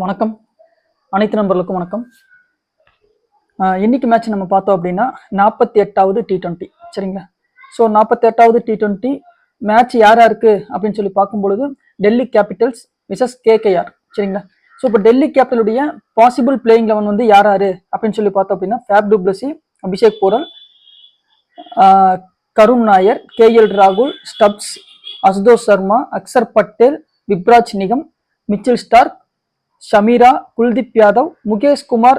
வணக்கம் அனைத்து நண்பர்களுக்கும் வணக்கம். இன்னைக்கு மேட்ச் நம்ம பார்த்தோம் அப்படின்னா 48வது T20 சரிங்களா. ஸோ 48வது T20 மேட்ச் யாரா இருக்கு அப்படின்னு சொல்லி பார்க்கும்பொழுது டெல்லி கேபிட்டல்ஸ் விசஸ் கேகேஆர் சரிங்களா. ஸோ இப்போ டெல்லி கேபிட்டலுடைய பாசிபிள் பிளேயிங் 11 வந்து யாராரு அப்படின்னு சொல்லி பார்த்தோம் அப்படின்னா Faf du Plessis, Abishek Porel, Karun Nair, KL ராகுல், Stubbs, Ashutosh Sharma, Axar Patel, Vipraj Nigam, Mitchell Starc, Chameera, Kuldeep Yadav, Mukesh Kumar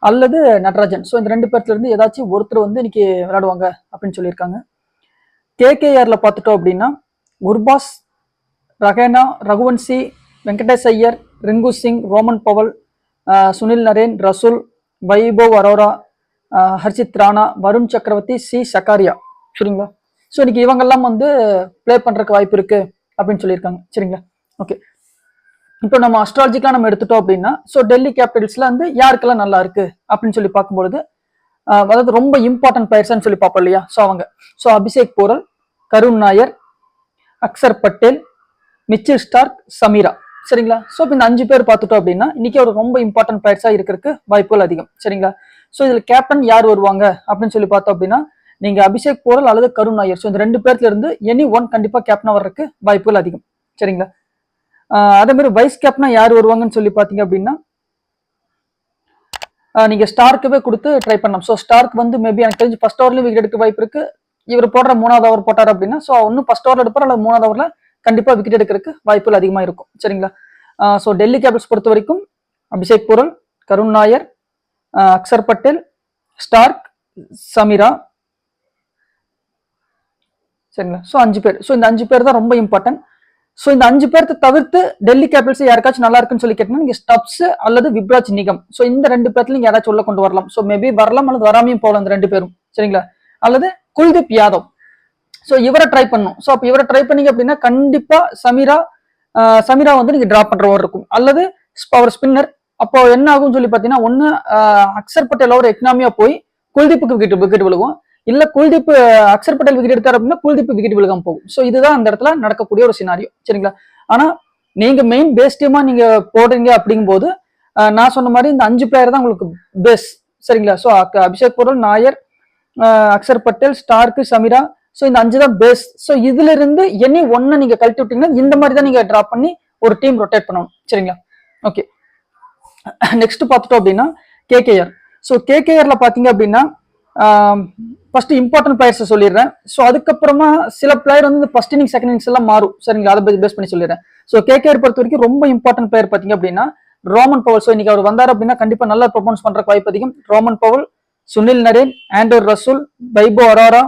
அல்லது நடராஜன். ஸோ இந்த ரெண்டு பேர்த்துல இருந்து ஏதாச்சும் ஒருத்தர் வந்து இன்னைக்கு விளையாடுவாங்க அப்படின்னு சொல்லியிருக்காங்க. கேகேஆர்ல பார்த்துட்டோம் அப்படின்னா Gurbaz, Rahane, Raghuvanshi, Venkatesh Iyer, Rinku Singh, Rovman Powell, Sunil Narine, Russell, Vaibhav Arora, Harshit Rana, Varun Chakravarthy, C Sakariya சரிங்களா. ஸோ இன்னைக்கு இவங்கெல்லாம் வந்து பிளே பண்றதுக்கு வாய்ப்பு இருக்கு அப்படின்னு சொல்லியிருக்காங்க சரிங்களா. ஓகே, இப்போ நம்ம அஸ்ட்ராலஜிக்கா நம்ம எடுத்துட்டோம் அப்படின்னா ஸோ டெல்லி கேபிட்டல்ஸ்ல வந்து யாருக்கெல்லாம் நல்லா இருக்கு அப்படின்னு சொல்லி பார்க்கும்பொழுது அதாவது ரொம்ப இம்பார்ட்டன்ட் பிளேயர்ஸ்ன்னு சொல்லி பார்ப்போம் இல்லையா. ஸோ அவங்க அபிஷேக் போரல், கருண் நாயர், அக்சர் பட்டேல், மிச்சல் ஸ்டார்க், சமீரா சரிங்களா. ஸோ இப்போ இந்த 5 பேர் பார்த்துட்டோம் அப்படின்னா இன்னைக்கு ஒரு ரொம்ப இம்பார்ட்டன்ட் பிளேயர்ஸா இருக்கிறதுக்கு வாய்ப்புகள் அதிகம் சரிங்களா. ஸோ இதுல கேப்டன் யார் வருவாங்க அப்படின்னு சொல்லி பார்த்தோம் அப்படின்னா நீங்க அபிஷேக் போரல் அல்லது கருண் நாயர், ஸோ இந்த 2 பேர்ல இருந்து எனி ஒன் கண்டிப்பா கேப்டனா வர்றதுக்கு வாய்ப்புகள் அதிகம் சரிங்களா. அதே மாதிரி வைஸ் கேப்டனா யார் வருவாங்கன்னு சொல்லி பாத்தீங்க அப்படின்னா நீங்க ஸ்டார்க்கவே கொடுத்து ட்ரை பண்ணலாம். ஸோ ஸ்டார்க் வந்து மேபி எனக்கு தெரிஞ்சு ஃபர்ஸ்ட் ஓவர்லயும் விக்கெட் எடுக்க வாய்ப்பு இருக்கு. இவர் போடுற 3வது ஓவர் போட்டார் அப்படின்னா ஸோ இன்னும் ஃபர்ஸ்ட் ஓவர்ல எடுப்பார் அல்லது 3வது ஓவர்ல கண்டிப்பா விக்கெட் எடுக்கிறதுக்கு வாய்ப்புகள் அதிகமா இருக்கும் சரிங்களா. ஸோ டெல்லி கேபிட்டல்ஸ் பொறுத்த வரைக்கும் அபிஷேக் போரல், கருண் நாயர், அக்சர் பட்டேல், ஸ்டார்க், சமீரா சரிங்களா. ஸோ 5 பேர். ஸோ இந்த 5 பேர் தான் ரொம்ப இம்பார்ட்டன்ட். ஸோ இந்த 5 பேர்த்த தவிர்த்து டெல்லி கேபிட்டல்ஸ் யாருக்காச்சும் நல்லா இருக்குன்னு சொல்லி கேட்டீங்கன்னா நீங்க ஸ்டப்ஸ் அல்லது விப்ராஜ் நிகம், ஸோ இந்த 2 பேர்த்துல நீங்க யாராச்சும் உள்ள கொண்டு வரலாம். ஸோ மேபி வரலாம் அல்லது வராமையும் போகலாம் இந்த 2 பேரும் சரிங்களா. அல்லது குல்தீப் யாதவ், ஸோ இவரை ட்ரை பண்ணும். ஸோ அப்போ இவரை ட்ரை பண்ணீங்க அப்படின்னா கண்டிப்பா சமீரா வந்து நீங்க டிராப் பண்றவர் இருக்கும் அல்லது அவர் ஸ்பின்னர். அப்போ என்ன ஆகும்னு சொல்லி பாத்தீங்கன்னா ஒன்னு அக்சர் பட்டேல் ஒரு எக்கனாமியா போய் குல்தீப்புக்கு விக்கெட் விழுகும், இல்ல குல்தீப் அக்சர் பட்டேல் விக்கெட் எடுத்தார் அப்படின்னா குல்தீப் விக்கெட் விழுகாம போகும். ஸோ இதுதான் அந்த இடத்துல நடக்கக்கூடிய ஒரு சினாரியோ சரிங்களா. ஆனா நீங்க மெயின் பேஸ் டீமா நீங்க போடுறீங்க அப்படிங்கும் போது நான் சொன்ன மாதிரி இந்த 5 பிளேயர் தான் உங்களுக்கு பேஸ் சரிங்களா. So Abhishek Porel, Nair, Axar Patel, Starc, Chameera, so இந்த 5 தான் பேஸ். ஸோ இதுல இருந்து எனி ஒன்னு நீங்க கழட்டி விட்டீங்கன்னா இந்த மாதிரி தான் நீங்க டிராப் பண்ணி ஒரு டீம் ரொட்டேட் பண்ணணும் சரிங்களா. ஓகே, நெக்ஸ்ட் பார்த்துட்டோம் அப்படின்னா கேகேஆர். ஸோ கேகேஆர்ல பாத்தீங்க அப்படின்னா ஃபர்ஸ்ட் இம்பார்ட்டன்ட் பிளேயர்ஸ் சொல்லிடுறேன். ஸோ அதுக்கப்புறமா சில பிளேயர் வந்து ஃபர்ஸ்ட் இன்னிங் செகண்ட் இன்னிங்ஸ் எல்லாம் மாறும் சரிங்களா. அதை பேஸ் பண்ணி சொல்லிடுறேன். ஸோ கேகேஆர் பொறுத்த வரைக்கும் ரொம்ப இம்பார்ட்டன்ட் பிளேயர் பாத்தீங்க அப்படின்னா ரோமன் பவல். ஸோ இன்னைக்கு அவர் வந்தார் அப்படின்னா கண்டிப்பா நல்லா பெர்ஃபார்மன்ஸ் பண்றதுக்கு வாய்ப்பு அதிகம். ரோமன் பவல், சுனில் நரேன், ஆண்டர் ரசூல், வைபவ் அரோரா,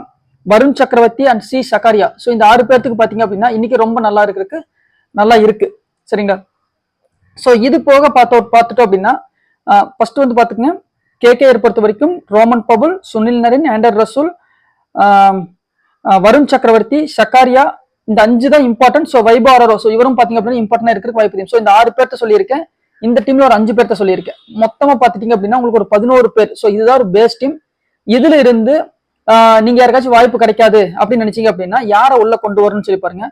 வருண் சக்கரவர்த்தி அண்ட் சி சக்காரியா. ஸோ இந்த 6 பேர்த்துக்கு பாத்தீங்க அப்படின்னா இன்னைக்கு ரொம்ப நல்லா இருக்கு சரிங்களா. ஸோ இது போக பார்த்துட்டோம் அப்படின்னா ஃபர்ஸ்ட் வந்து பாத்துக்கங்க கேகேஆர் பொறுத்த வரைக்கும் ரோமன் பவுல், சுனில் நரேன், ஆண்டர் ரசூல், வருண் சக்கரவர்த்தி, சக்காரியா, இந்த 5 தான் important. So Vaibhav Arora, so இவரும் பாத்தீங்க அப்படின்னா இம்பார்ட்டன்டா இருக்கிறதுக்கு வாய்ப்பு. ஸோ இந்த 6 பேர்த்த சொல்லியிருக்கேன். இந்த டீம்ல ஒரு 5 பேர்த்த சொல்லியிருக்கேன். மொத்தமா பாத்துட்டீங்க அப்படின்னா உங்களுக்கு ஒரு 11 பேர். ஸோ இதுதான் ஒரு பேஸ் டீம். இதுல இருந்து நீங்க யாருக்காச்சும் வாய்ப்பு கிடைக்காது அப்படின்னு நினைச்சீங்க அப்படின்னா யாரை உள்ள கொண்டு வரணும்னு சொல்லி பாருங்க.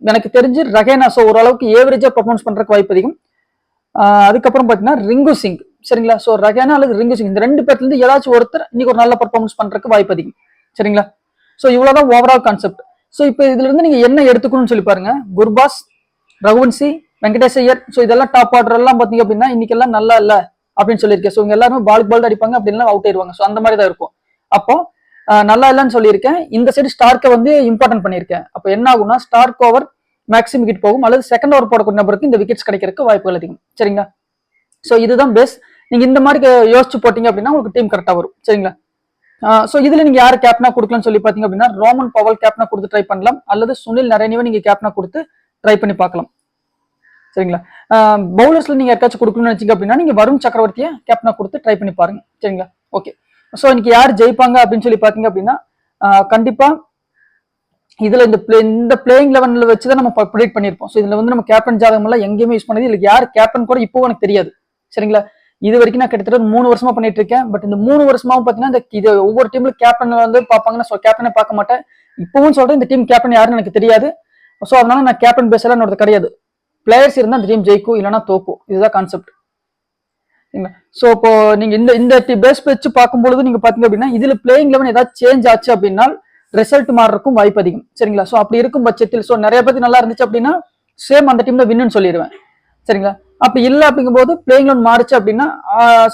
எனக்கு தெரிஞ்சு ரஹேனா ஸோ ஓரளவுக்கு ஏவரேஜா பெர்ஃபார்மன்ஸ் பண்றதுக்கு வாய்ப்பு அதிகம். அதுக்கப்புறம் பாத்தீங்கன்னா ரிங்கு சிங் சரிங்களா. ஸோ ரஹேனா அல்லது ரிங்கு சிங் இந்த 2 பேர்ல இருந்து ஏதாச்சும் ஒருத்தர் இன்னைக்கு ஒரு நல்ல பெர்ஃபார்மன்ஸ் பண்றதுக்கு வாய்ப்பு அதிகம் சரிங்களா. ஸோ இவ்வளவுதான் ஓவரால் கான்செப்ட். ஸோ இப்போ இதுல இருந்து நீங்க என்ன எடுத்துக்கணும்னு சொல்லி பாருங்க. குர்பாஸ், ரகுவன்சி, வெங்கடேஷ் ஐயர், ஸோ இதெல்லாம் டாப் ஆர்டர் எல்லாம் பாத்தீங்க அப்படின்னா இன்னைக்கு எல்லாம் நல்லா இல்ல அப்படின்னு சொல்லியிருக்கேன். ஸோ இவங்க எல்லாருமே பால் அடிப்பாங்க அப்படின்னா அவுட் ஆயிடுவாங்க. ஸோ அந்த மாதிரி தான் இருக்கும். அப்போ நல்லா இல்லைன்னு சொல்லியிருக்கேன். இந்த சைடு ஸ்டார்க்கை வந்து இம்பார்ட்டன்ட் பண்ணியிருக்கேன். அப்போ என்ன ஆகும்னா ஸ்டார்க் ஓவர் மேக்ஸிமம் விக்கெட் போகும் அல்லது செகண்ட் ஓவர் போடக்கூடிய நபருக்கு இந்த விக்கெட்ஸ் கிடைக்கிறதுக்கு வாய்ப்புகள் அதிகம் சரிங்களா. ஸோ இதுதான் பேஸ். நீங்க இந்த மாதிரி யோசிச்சு போட்டீங்க அப்படின்னா உங்களுக்கு டீம் கரெக்டா வரும் சரிங்களா. ஸோ இதுல நீங்க யாரு கேப்டனா கொடுக்கலாம்னு சொல்லி பாத்தீங்க அப்படின்னா ரோமன் பவல் கேப்டனா கொடுத்து ட்ரை பண்ணலாம் அல்லது சுனில் நரேனிவை நீங்க கேப்டனா கொடுத்து ட்ரை பண்ணி பார்க்கலாம் சரிங்களா. பவுலர்ஸ்ல நீங்க யாருக்காச்சும் கொடுக்கணும்னு நினைச்சீங்க அப்படின்னா நீங்க வருண் சக்கரவர்த்தியை கேப்டனா கொடுத்து ட்ரை பண்ணி பாருங்க சரிங்களா. ஓகே, ஸோ இன்னைக்கு யார் ஜெயிப்பாங்க அப்படின்னு சொல்லி பாத்தீங்க அப்படின்னா கண்டிப்பா இதுல இந்த பிளேயிங் 11 வச்சுதான் நம்ம ப்ரெடிக்ட் பண்ணிருப்போம். ஸோ இதுல வந்து நம்ம கேப்டன் ஜாதகம் எல்லாம் எங்கேயுமே யூஸ் பண்ணது இல்லை. யார் கேப்டன் கூட இப்போ எனக்கு தெரியாது சரிங்களா. இது வரைக்கும் நான் கிட்டத்தட்ட 3 வருஷமா பண்ணிட்டு இருக்கேன். பட் இந்த 3 வருஷமாவும் பாத்தீங்கன்னா இது ஒவ்வொரு டீம்ல கேப்டன் வந்து பாப்பாங்கன்னா கேப்டனே பார்க்க மாட்டேன். இப்பவும் சொல்றேன் இந்த டீம் கேப்டன் யாருன்னு எனக்கு தெரியாது. ஸோ அதனால நான் கேப்டன் பேசலாம் என்னோட கிடையாது. பிளேயர்ஸ் இருந்தா அந்த டீம் ஜெயிக்கும், இல்லைன்னா தோக்கும். இதுதான் கான்செப்ட். ஸோ இப்போ நீங்க இந்த பேஸ் வச்சு பார்க்கும்பொழுது நீங்க பாத்தீங்க அப்படின்னா இதுல பிளேயிங் லெவன் ஏதாவது சேஞ்ச் ஆச்சு அப்படின்னா ரிசல்ட் மாறுறதுக்கும் வாய்ப்பு அதிகம். சரிங்களா? ஸோ அப்படி இருக்கும் பட்சத்தில் ஸோ நிறைய பேருக்கு நல்லா இருந்துச்சு அப்படின்னா சேம் அந்த டீம்ல வின்னு சொல்லிடுவேன். சரிங்களா? அப்படி இல்லை அப்படிங்கும்போது பிளேயிங் லெவன் மாறுச்சு அப்படின்னா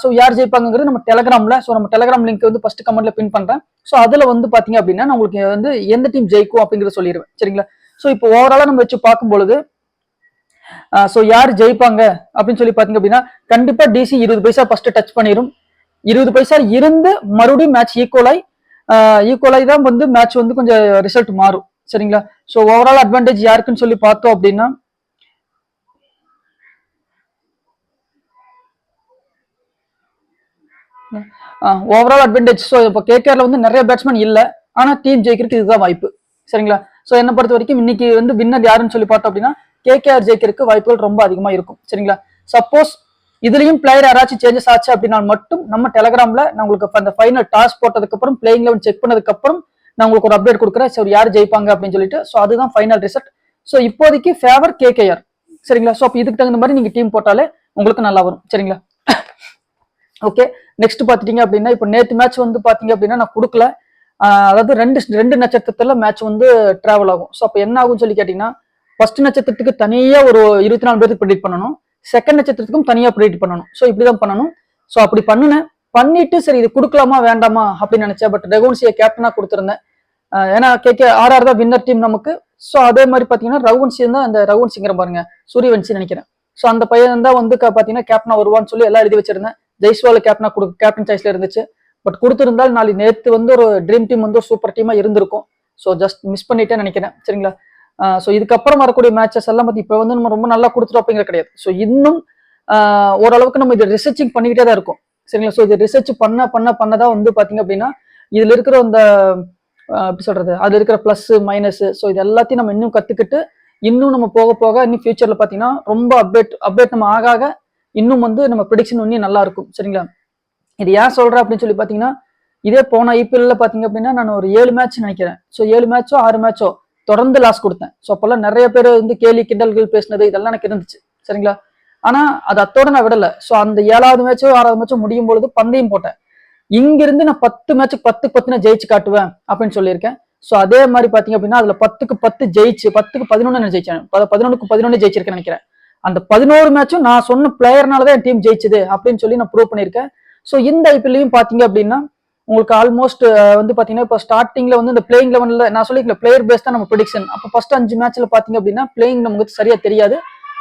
ஸோ யார் ஜெயிப்பாங்கிறது நம்ம டெலகிராம்ல, ஸோ நம்ம டெலகிராம் லிங்க் வந்து ஃபர்ஸ்ட் கமெண்ட்ல பின் பண்றேன். ஸோ அதுல வந்து பாத்தீங்க அப்படின்னா நான் உங்களுக்கு வந்து எந்த டீம் ஜெயிக்கும் அப்படிங்கறத சொல்லிடுவேன். சரிங்களா? ஸோ இப்போ ஓவராலா நம்ம வச்சு பார்க்கும்பொழுது ஸோ யார் ஜெயிப்பாங்க அப்படின்னு சொல்லி பாத்தீங்க அப்படின்னா கண்டிப்பா டிசி 20 பைசா ஃபர்ஸ்ட் டச் பண்ணிடும். 20 பைசா இருந்து மறுபடியும் மேட்ச் ஈக்குவலாய் தான் வந்து மேட்ச் வந்து கொஞ்சம் ரிசல்ட் மாறும். சரிங்களா? ஸோ ஓவரால் அட்வான்டேஜ் யாருக்குன்னு சொல்லி பார்த்தோம் அப்படின்னா ஓவரால் அட்வான்டேஜ். ஸோ இப்போ கேகேஆர்ல வந்து நிறைய பேட்ஸ்மேன் இல்லை, ஆனா டீம் ஜெயிக்கிறதுக்கு இதுதான் வாய்ப்பு. சரிங்களா? ஸோ என்ன பொறுத்த வரைக்கும் இன்னைக்கு வந்து வின்னர் யாருன்னு சொல்லி பார்த்தோம் அப்படின்னா கேகேஆர் ஜெயிக்கிறதுக்கு வாய்ப்புகள் ரொம்ப அதிகமா இருக்கும். சரிங்களா? சப்போஸ் இதுலயும் பிளேயர் யாராச்சும் சேஞ்சஸ் ஆச்சு அப்படின்னா மட்டும் நம்ம டெலகிராம்ல நான் உங்களுக்கு அந்த ஃபைனல் டாஸ் போட்டதுக்கு அப்புறம் பிளேயிங் லெவன் செக் பண்ணதுக்கு அப்புறம் நான் உங்களுக்கு ஒரு அப்டேட் கொடுக்குறேன். ஸோ யார் ஜெயிப்பாங்க அப்படின்னு சொல்லிட்டு. ஸோ அதுதான் ஃபைனல் ரிசல்ட். ஸோ இப்போதைக்கு ஃபேவர் கேகேஆர். சரிங்களா? ஸோ அப்போ இதுக்கு தகுந்த மாதிரி நீங்க டீம் போட்டாலே உங்களுக்கு நல்லா வரும். சரிங்களா? ஓகே, நெக்ஸ்ட் பாத்துட்டீங்க அப்படின்னா இப்போ நேற்று மேட்ச் வந்து பாத்தீங்க அப்படின்னா நான் கொடுக்கல. அதாவது ரெண்டு நட்சத்திரத்துல மேட்ச் வந்து டிராவல் ஆகும். ஸோ அப்போ என்ன ஆகும்னு சொல்லி கேட்டீங்கன்னா ஃபர்ஸ்ட் நட்சத்திரத்துக்கு தனியா ஒரு 24 பேருக்கு ப்ரெடிக்ட் பண்ணணும், செகண்ட் நட்சத்திரத்துக்கும் தனியா ப்ரெடிக்ட் பண்ணணும். ஸோ இப்படிதான் பண்ணணும். ஸோ அப்படி பண்ணிட்டு சரி இது கொடுக்கலாமா வேண்டாமா அப்படின்னு நினைச்சேன். பட் ரகுவன்சியை கேப்டனா கொடுத்துருந்தேன். ஏன்னா ஆர்ஆர் தான் வின்னர் டீம் நமக்கு. ஸோ அதே மாதிரி பாத்தீங்கன்னா ரகுவன்சி தான் அந்த ரகுவன்சிங்கிற பாருங்க சூரியவன்சி நினைக்கிறேன். ஸோ அந்த பையன் தான் வந்து பாத்தீங்கன்னா கேப்டனா வருவான்னு சொல்லி எல்லாம் எழுதி வச்சிருந்தேன். ஜெய்ஸ்வால் கேப்டன் சாய்ஸ்ல இருந்துச்சு. பட் கொடுத்திருந்தால் நேற்று வந்து ஒரு ட்ரீம் டீம் வந்து சூப்பர் டீமா இருந்திருக்கும். ஸோ ஜஸ்ட் மிஸ் பண்ணிட்டேன்னு நினைக்கிறேன். சரிங்களா? ஸோ இதுக்கப்புறம் வரக்கூடிய மேட்சஸ் எல்லாம் பத்தி இப்போ வந்து நம்ம ரொம்ப நல்லா கொடுத்துட்டோம் அப்படிங்கிற கிடையாது. ஸோ இன்னும் ஓரளவுக்கு நம்ம இது ரிசர்ச்சிங் பண்ணிக்கிட்டே தான் இருக்கும். சரிங்களா? ஸோ இது ரிசர்ச் பண்ணதான் வந்து பாத்தீங்க அப்படின்னா இதுல இருக்கிற அந்த எப்படி சொல்றது அதுல இருக்கிற பிளஸ் மைனஸ் ஸோ இது எல்லாத்தையும் நம்ம இன்னும் கத்துக்கிட்டு இன்னும் நம்ம போக போக இன்னும் ஃபியூச்சர்ல பாத்தீங்கன்னா ரொம்ப அப்டேட் நம்ம ஆக இன்னும் வந்து நம்ம ப்ரெடிக்ஷன் இன்னும் நல்லா இருக்கும். சரிங்களா? இது ஏன் சொல்றேன் அப்படின்னு சொல்லி பாத்தீங்கன்னா இதே போன ஐபிஎல்ல பாத்தீங்க அப்படின்னா நான் ஒரு 7 மேட்ச் நினைக்கிறேன். ஸோ 7 மேட்சோ 6 மேட்சோ தொடர்ந்து லாஸ் கொடுத்தேன். ஸோ அப்பெல்லாம் நிறைய பேர் வந்து கேலி கிண்டல்கள் பேசினது இதெல்லாம் எனக்கு இருந்துச்சு. சரிங்களா? ஆனா அது அத்தோட நான் விடல. ஸோ அந்த 7வது மேட்சோ 6வது மேட்சோ முடியும் பொழுது பந்தயம் போட்டேன். இங்கிருந்து நான் 10 மேட்சுக்கு 10 நான் ஜெயிச்சு காட்டுவேன் அப்படின்னு சொல்லியிருக்கேன். ஸோ அதே மாதிரி பாத்தீங்க அப்படின்னா அதுல 10க்கு 10 ஜெயிச்சு 10க்கு 11 நான் ஜெயிச்சேன். 11க்கு 11 ஜெயிச்சிருக்கேன் நினைக்கிறேன். அந்த 11 மேட்சும் நான் சொன்ன பிளேயர்னாலதான் என் டீம் ஜெயிச்சது அப்படின்னு சொல்லி நான் ப்ரூவ் பண்ணியிருக்கேன். ஸோ இந்த ஐபிஎல்லையும் பாத்தீங்க அப்படின்னா உங்களுக்கு ஆல்மோஸ்ட் வந்து பாத்தீங்கன்னா இப்போ ஸ்டார்டிங்ல வந்து இந்த பிளேயிங் லெவன்ல நான் சொல்லிக்கல பிளேயர் பேஸ் தான் நம்ம ப்ரெடிக்ஷன். அப்போ ஃபர்ஸ்ட் 5 மேட்ச்ல பாத்தீங்க அப்படின்னா பிளேயிங் நமக்கு சரியா தெரியாது.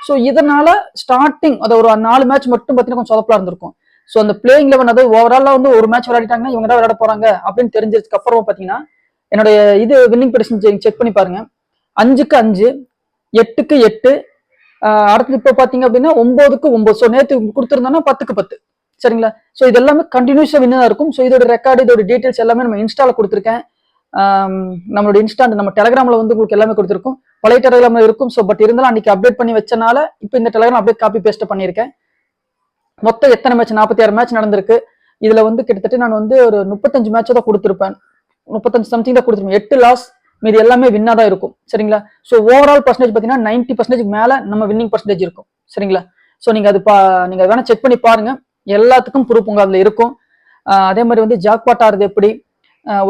ஸோ இதனால ஸ்டார்டிங் அதை ஒரு 4 மேட்ச் மட்டும் பாத்தீங்கன்னா கொஞ்சம் சொதப்பலா இருந்திருக்கும். ஸோ அந்த பிளேயிங் லெவன் அது ஓவராலா வந்து ஒரு மேட்ச் விளையாடிட்டாங்கன்னா இவங்க தான் விளையாட போறாங்க அப்படின்னு தெரிஞ்சதுக்கு அப்புறம் பாத்தீங்கன்னா என்னுடைய இது வின்னிங் ப்ரெடிக்ஷன் செக் பண்ணி பாருங்க. 5க்கு 5 8க்கு 8 அடுத்தது இப்போ பாத்தீங்க அப்படின்னா 9க்கு 9. ஸோ நேற்று கொடுத்துருந்தோம்னா 10க்கு 10. சரிங்களா? ஸோ இது எல்லாமே கண்டினியூஸா வின்னா இருக்கும். ஸோ இதோட ரெக்கார்டு இதோட டீடைல்ஸ் எல்லாமே நம்ம இன்ஸ்டால கொடுத்துருக்கேன். நம்மளோட இன்ஸ்டா நம்ம டெலகிராம்ல வந்து உங்களுக்கு எல்லாமே கொடுத்துருக்கும். பழைய டெலகிராம்ல இருக்கும். ஸோ பட் இருந்தாலும் அன்னைக்கு அப்டேட் பண்ணி வச்சனால இப்போ இந்த டெலகிராம் அப்படியே காப்பி பேஸ்ட் பண்ணியிருக்கேன். மொத்தம் எத்தனை மேட்ச் 46 மேட்ச் நடந்திருக்கு. இதுல வந்து கிட்டத்தட்ட நான் வந்து ஒரு 35 மேட்ச் தான் கொடுத்துருப்பேன். 35 சம்திங் தான் கொடுத்துருப்பேன். 8 லாஸ், மீது எல்லாமே வின்னா தான் இருக்கும். சரிங்களா? ஸோ ஓவரால் பர்சன்டேஜ் பாத்தீங்கன்னா 90% மேல நம்ம வின்னிங் பர்சன்டேஜ் இருக்கும். சரிங்களா? ஸோ நீங்க அது நீங்க வேணா செக் பண்ணி பாருங்க. எல்லாத்துக்கும் ப்ரூஃப் உங்க அதுல இருக்கும். அதே மாதிரி வந்து ஜாக்பாட் ஆறுது எப்படி,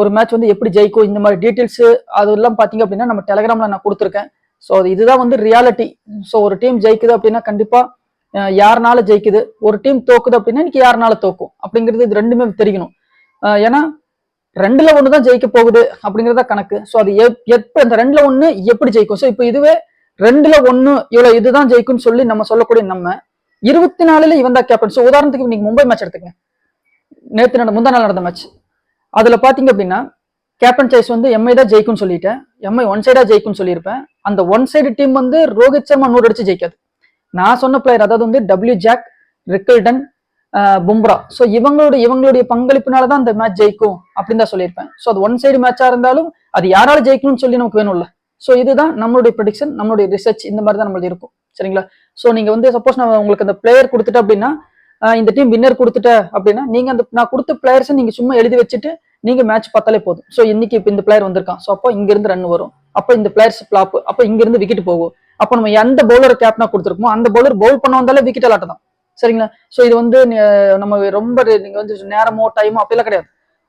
ஒரு மேட்ச் வந்து எப்படி ஜெயிக்கும், இந்த மாதிரி டீடைல்ஸ் அதெல்லாம் பாத்தீங்க அப்படின்னா நம்ம டெலகிராம்ல நான் கொடுத்துருக்கேன். ஸோ இதுதான் வந்து ரியாலிட்டி. ஸோ ஒரு டீம் ஜெயிக்குது அப்படின்னா கண்டிப்பா யாருனால ஜெயிக்குது, ஒரு டீம் தோக்குது அப்படின்னா இன்னைக்கு யாருனால தோக்கும் அப்படிங்கிறது இது ரெண்டுமே தெரியணும். ஏன்னா 2ல 1 தான் ஜெயிக்க போகுது அப்படிங்கறத கணக்கு. ஸோ அது எப்ப அந்த 2ல 1 எப்படி ஜெயிக்கும். ஸோ இப்போ இதுவே 2ல 1 இவ்வளவு இதுதான் ஜெயிக்கும்னு சொல்லி நம்ம சொல்லக்கூடிய நம்ம 24ல இவன் தான் கேப்டன். ஸோ உதாரணத்துக்கு நீங்க மும்பை மேட்ச் எடுத்துங்க. நேற்று முந்தா நாள் நடந்த மேட்ச் அதுல பாத்தீங்க அப்படின்னா கேப்டன் சாய்ஸ் வந்து எம்ஐ தான் ஜெயிக்கும்னு சொல்லிட்டேன். எம்ஐ ஒன் சைடா ஜெயிக்கும்னு சொல்லியிருப்பேன். அந்த ஒன் சைடு டீம் வந்து ரோஹித் சர்மா 100 அடிச்சு ஜெயிக்காது. நான் சொன்ன பிளேயர் அதாவது வந்து W Jacks, Rickelton, Bumrah. So இவங்களுடைய பங்களிப்புனாலதான் அந்த மேட்ச் ஜெயிக்கும் அப்படின்னு தான் சொல்லியிருப்பேன். ஸோ அது ஒன் சைடு மேட்சா இருந்தாலும் அது யாரால ஜெயிக்கணும்னு சொல்லி நமக்கு வேணும்ல. ஸோ இதுதான் நம்மளுடைய ப்ரெடிக்ஷன், நம்மளுடைய ரிசர்ச் இந்த மாதிரி தான் நம்மளுக்கு இருக்கும். சரிங்களா? ஸோ நீங்க வந்து சப்போஸ் நான் உங்களுக்கு அந்த பிளேயர் கொடுத்துட்டேன் அப்படின்னா இந்த டீம் வின்னர் கொடுத்துட்டேன் அப்படின்னா நீங்க அந்த நான் கொடுத்த பிளேயர்ஸை நீங்க சும்மா எழுதி வச்சுட்டு நீங்க மேட்ச் பார்த்தாலே போதும். ஸோ இன்னைக்கு இப்போ இந்த பிளேயர் வந்திருக்கான், ஸோ அப்போ இங்க இருந்து ரன் வரும், அப்போ இந்த பிளேயர்ஸ் பிளாப், அப்போ இங்க இருந்து விக்கெட் போகும். அப்போ நம்ம எந்த பவுலர் கேப்டனா கொடுத்துருக்கோமோ அந்த பவுலர் பவுல் பண்ண வந்தாலே விக்கெட் அலாட்டம் தான். சரிங்களா? ஸோ இது வந்து நம்ம ரொம்ப நீங்க வந்து நேரமோ டைமோ அப்படிலாம் கிடையாது.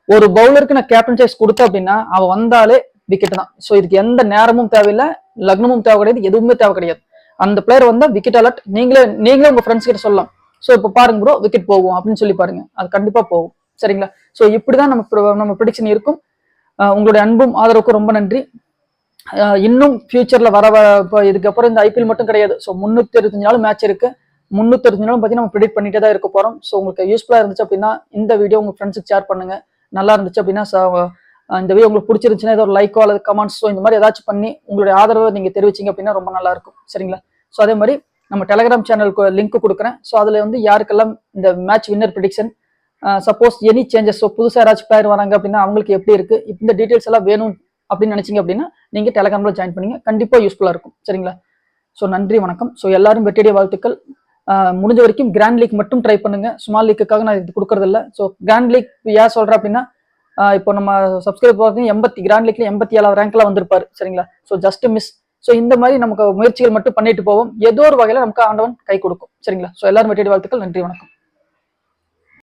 ஒரு பவுலருக்கு நான் கேப்டன் சாய்ஸ் கொடுத்தேன் அப்படின்னா அவன் வந்தாலே விக்கெட் தான். ஸோ இதுக்கு எந்த நேரமும் தேவையில்லை, லக்னமும் தேவை கிடையாது, எதுவுமே தேவை கிடையாது. அந்த பிளேயர் வந்தா விக்கெட் அலர்ட். நீங்களே உங்க ஃப்ரெண்ட்ஸ் கிட்ட சொல்லலாம், ஸோ இப்போ பாருங்க ப்ரோ விக்கெட் போகும் அப்படின்னு சொல்லி பாருங்க, அது கண்டிப்பா போகும். சரிங்களா? ஸோ இப்படிதான் நம்ம ப்ரெடிக்ஷன் இருக்கும். உங்களுடைய அன்பும் ஆதரவுக்கும் ரொம்ப நன்றி. இன்னும் ஃபியூச்சர்ல இப்போ இதுக்கப்புறம் இந்த ஐபிஎல் மட்டும் கிடையாது. ஸோ 365 நாள் மேட்ச் இருக்கு. 365 நாளும் பார்த்தீங்கன்னா நம்ம ப்ரிடிக்ட் பண்ணிட்டே தான் இருக்க போறோம். ஸோ உங்களுக்கு யூஸ்ஃபுல்லா இருந்துச்சு அப்படின்னா இந்த வீடியோ உங்க ஃப்ரெண்ட்ஸுக்கு ஷேர் பண்ணுங்க. நல்லா இருந்துச்சு அப்படின்னா இந்த வீடியோ உங்களுக்கு பிடிச்சிருந்துச்சுன்னா ஏதோ ஒரு லைக்கோ அல்லது கமெண்ட்ஸோ இந்த மாதிரி ஏதாச்சும் பண்ணி உங்களுடைய ஆதரவை நீங்க தெரிவிச்சிங்க அப்படின்னா ரொம்ப நல்லா இருக்கும். சரிங்களா? ஸோ அதே மாதிரி நம்ம டெலிகிராம் சேனலுக்கு லிங்க் கொடுக்குறேன். ஸோ அதுல வந்து யாருக்கெல்லாம் இந்த match winner prediction, suppose any changes, so புதுசாக யாராச்சும் பிளேயர் வராங்க அப்படின்னா அவங்களுக்கு எப்படி இருக்கு, இந்த டீடைல்ஸ் எல்லாம் வேணும் அப்படின்னு நினைச்சீங்க அப்படின்னா நீங்க டெலிகிராம்ல ஜாயின் பண்ணீங்க, கண்டிப்பா யூஸ்ஃபுல்லா இருக்கும். சரிங்களா? ஸோ நன்றி, வணக்கம். ஸோ எல்லாரும் வெற்றியுடைய வாழ்த்துக்கள். முடிஞ்ச வரைக்கும் கிராண்ட் லீக் மட்டும் ட்ரை பண்ணுங்க, ஸ்மால் லீக்குக்காக நான் இது கொடுக்கறது இல்லை. ஸோ கிராண்ட் லீக் ஏன் சொல்றேன் அப்படின்னா இப்போ நம்ம சப்ஸ்கிரைப் பார்த்தீங்கன்னா கிராண்ட் லீக்ல 87 ரேங்க்ல வந்திருப்பாரு. சரிங்களா? So just miss. ஸோ இந்த மாதிரி நமக்கு முயற்சிகள் மட்டும் பண்ணிட்டு போவோம், ஏதோ ஒரு வகையில நமக்கு ஆண்டவன் கை கொடுக்கும். சரிங்களா? ஸோ எல்லாரும் வெற்றியுடைய வாழ்த்துக்கள். நன்றி, வணக்கம்.